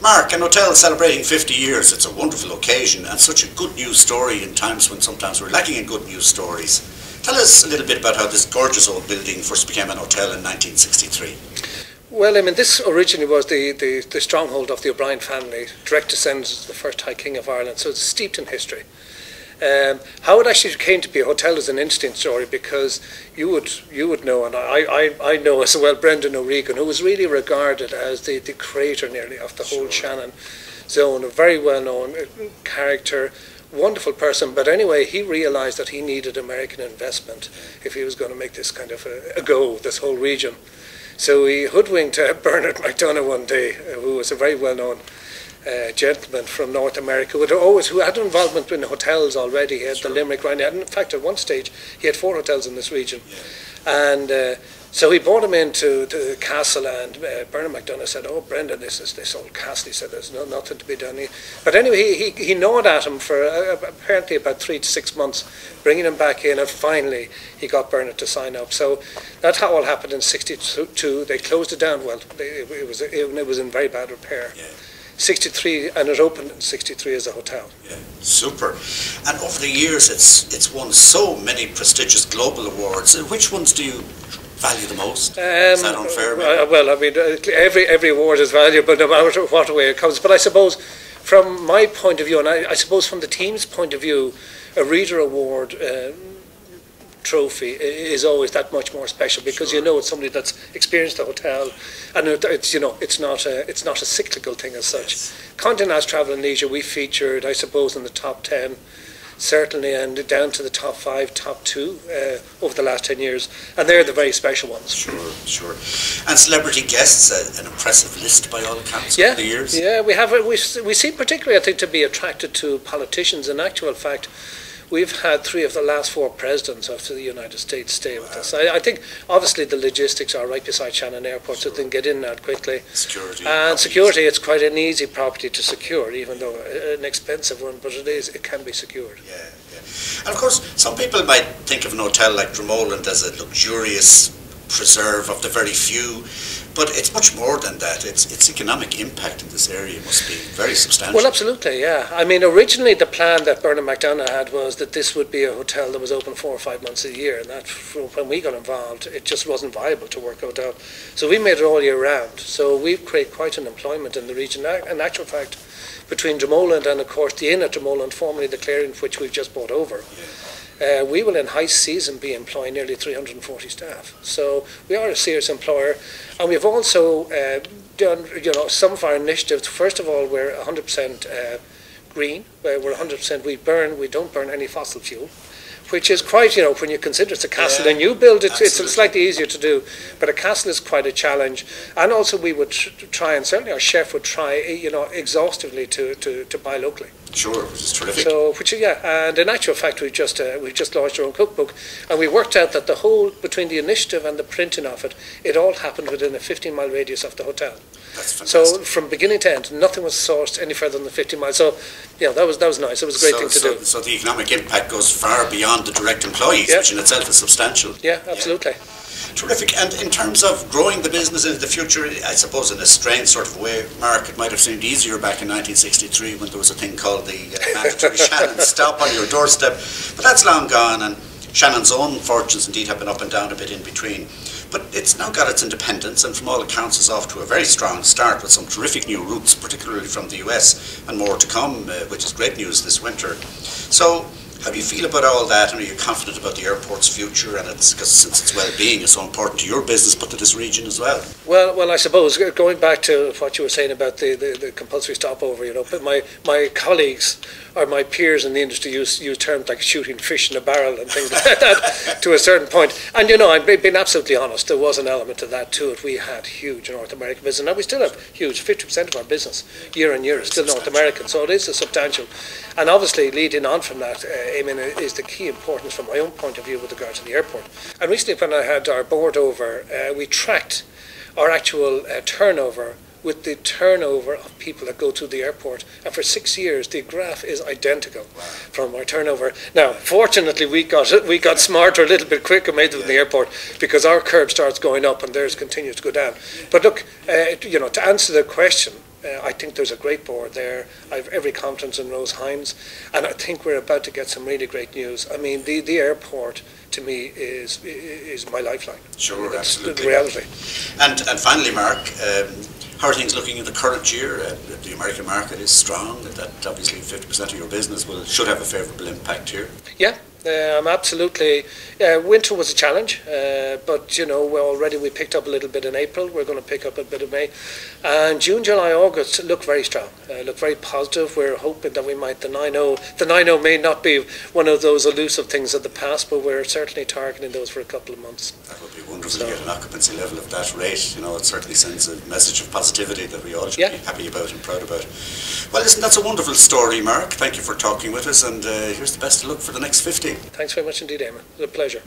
Mark, an hotel celebrating 50 years, it's a wonderful occasion and such a good news story in times when sometimes we're lacking in good news stories. Tell us a little bit about how this gorgeous old building first became an hotel in 1963. Well, I mean, this originally was the stronghold of the O'Brien family, direct descendants of the first High King of Ireland, so it's steeped in history. How it actually came to be a hotel is an interesting story, because you would know, and I know as well, Brendan O'Regan, who was really regarded as the creator nearly of the whole Shannon zone, a very well-known character, wonderful person. But anyway, he realised that he needed American investment if he was going to make this kind of a go, this whole region. So he hoodwinked Bernard McDonagh one day, who was a very well-known gentleman from North America, who had involvement in hotels already. He had the Limerick Rhine. In fact, at one stage, he had 4 hotels in this region. And so he brought him into the castle, and Bernard McDonagh said, "Oh, Brendan, this old castle." He said, "There's nothing to be done here." But anyway, he gnawed at him for apparently about 3 to 6 months, bringing him back in, and finally he got Bernard to sign up. So that's how it all happened in '62. They closed it down. Well, it was in very bad repair. Yeah. 63, and it opened in 63 as a hotel. Yeah, super. And over the years, it's won so many prestigious global awards. Which ones do you value the most? Is that unfair? Well, I mean, every award is valuable, no matter what way it comes. But I suppose, from my point of view, and I suppose from the team's point of view, a Reader Award trophy is always that much more special, because you know it's somebody that's experienced the hotel, and it's not a cyclical thing as such. Yes. Condé Nast Travel and Leisure, we featured, I suppose, in the top 10 certainly, and down to the top 5, top 2 over the last 10 years, and they're the very special ones. Sure. And celebrity guests, an impressive list by all accounts over the years. Yeah, we seem particularly, I think, to be attracted to politicians. In actual fact, we've had 3 of the last 4 presidents of the United States stay with us. I think, obviously, the logistics are right beside Shannon Airport, so they can get in and out quickly. Security, it's quite an easy property to secure, even though an expensive one, but it can be secured. Yeah. And of course, some people might think of an hotel like Dromoland as a luxurious preserve of the very few, but it's much more than that. Its economic impact in this area must be very substantial. Well, absolutely, yeah. I mean, originally the plan that Bernard McDonagh had was that this would be a hotel that was open 4 or 5 months a year, and that, when we got involved, it just wasn't viable to work a hotel. So we made it all year round. So we've created quite an employment in the region. In actual fact, between Dromoland and, of course, the inn at Dromoland, formerly the Clearing, which we've just bought over, we will in high season be employing nearly 340 staff. So we are a serious employer, and we've also done some of our initiatives. First of all, we're 100% green. We're 100%. We don't burn any fossil fuel, which is quite, when you consider it's a castle and you build it, it's slightly easier to do. But a castle is quite a challenge. And also we would try, and certainly our chef would try, exhaustively to buy locally. Sure, which is terrific. So, and in actual fact, we've just launched our own cookbook, and we worked out that the whole, between the initiative and the printing of it, it all happened within a 15-mile radius of the hotel. That's fantastic. So from beginning to end, nothing was sourced any further than the 15 miles. So, that was nice. It was a great thing to do. So the economic impact goes far beyond the direct employees, which in itself is substantial. Yeah, absolutely. Yeah. Terrific. And in terms of growing the business into the future, I suppose in a strange sort of way, Mark, it might have seemed easier back in 1963 when there was a thing called the mandatory Shannon stop on your doorstep. But that's long gone, and Shannon's own fortunes indeed have been up and down a bit in between. But it's now got its independence, and from all accounts is off to a very strong start with some terrific new routes, particularly from the US, and more to come, which is great news this winter. So, how do you feel about all that, and are you confident about the airport's future, and since its well-being is so important to your business but to this region as well? Well, I suppose going back to what you were saying about the compulsory stopover, but my colleagues or my peers in the industry use terms like shooting fish in a barrel and things like that to a certain point. And I've been absolutely honest, there was an element of that to it. We had huge North American business, and we still have huge. 50% of our business year on year is still North American, so it is a substantial. And obviously, leading on from that, is the key importance from my own point of view with regard to the airport. And recently, when I had our board over, we tracked our actual turnover with the turnover of people that go to the airport, and for 6 years the graph is identical from our turnover. Now, fortunately, we got smarter a little bit quicker made it in the airport, because our curve starts going up and theirs continues to go down. But look, to answer the question, I think there's a great board there. I have every confidence in Rose Hines, and I think we're about to get some really great news. I mean, the airport to me is my lifeline. Sure, I mean, that's absolutely. the reality. And finally, Mark, how are things looking in the current year? The American market is strong. That obviously 50% of your business should have a favourable impact here. Yeah. I'm absolutely. Winter was a challenge, but you know, we picked up a little bit in April. We're going to pick up a bit of May, and June, July, August look very strong. Look very positive. We're hoping that we might the 9.0 may not be one of those elusive things of the past, but we're certainly targeting those for a couple of months. That would be wonderful to get an occupancy level of that rate. You know, it certainly sends a message of positivity that we all should be happy about and proud about. Well, listen, that's a wonderful story, Mark. Thank you for talking with us, and here's the best of luck for the next 50. Thanks very much indeed, Eamon. It was a pleasure.